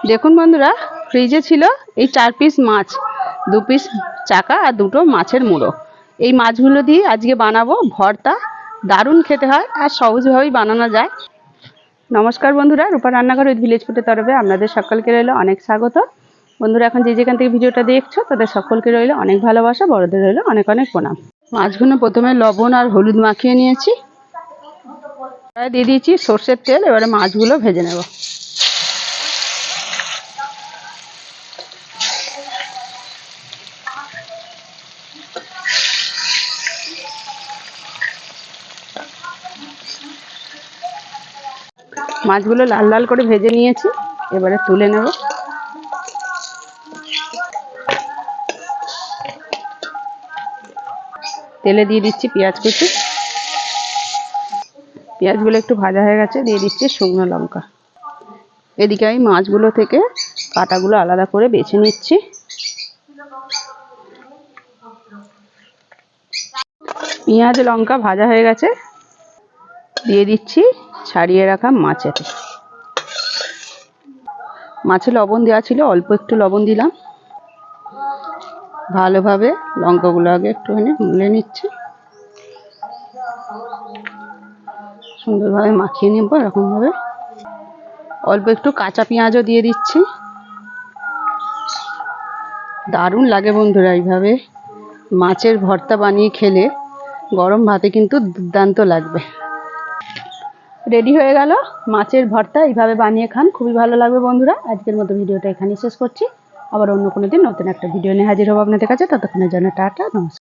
দেখুন বন্ধুরা, ফ্রিজে ছিল এই 4 পিস মাছ, 2 পিস চাকা আর 2টো মাছের মুড়ো। এই মাছগুলো দিয়ে আজকে বানাবো ভর্তা। দারুণ খেতে হয় আর সহজভাবেই বানানো যায়। নমস্কার বন্ধুরা, রূপা রান্নাঘর উইথ ভিলেজ ফুডের তরফে আপনাদের সকলকে রইল অনেক স্বাগত। বন্ধুরা, এখন যে যেখান থেকে ভিডিওটা দেখছো তাদের সকলকে রইল অনেক ভালোবাসা, বড়দের রইল অনেক অনেক প্রণাম। মাছগুলো প্রথমে লবণ আর হলুদ মাখিয়ে নিয়েছি, দিয়ে দিয়েছি সর্ষের তেল। এবারে মাছগুলো ভেজে নেব। মাছগুলো লাল লাল করে ভেজে নিয়েছি, এবারে তুলে নেব। তেলে দিয়ে দিচ্ছি পেঁয়াজ কুচি। পেঁয়াজগুলো একটু ভাজা হয়ে গেছে, দিয়ে দিচ্ছি শুকনো লঙ্কা। এদিকে আমি মাছগুলো থেকে কাঁটাগুলো আলাদা করে বেছে নিচ্ছি। পেঁয়াজ লঙ্কা ভাজা হয়ে গেছে, দিয়ে দিচ্ছি ছাড়িয়ে রাখা মাছে লবণ দেওয়া ছিল, অল্প একটু লবণ দিলাম। ভালোভাবে লঙ্কাগুলো আগে একটুখানি মুলে নিচ্ছি, সুন্দরভাবে মাখিয়ে নেব। এরকমভাবে অল্প একটু কাঁচা পেঁয়াজও দিয়ে দিচ্ছি। দারুণ লাগে বন্ধুরা, এইভাবে মাছের ভর্তা বানিয়ে খেলে গরম ভাতে কিন্তু দুর্দান্ত লাগবে। রেডি হয়ে গেল মাছের ভর্তা। এইভাবে বানিয়ে খান, খুবই ভালো লাগবে বন্ধুরা। আজকের মতো ভিডিওটা এখানেই শেষ করছি। আবার অন্য কোনো দিন নতুন একটা ভিডিও নিয়ে হাজির হবো আপনাদের কাছে। ততক্ষণের জন্য টাটা, নমস্কার।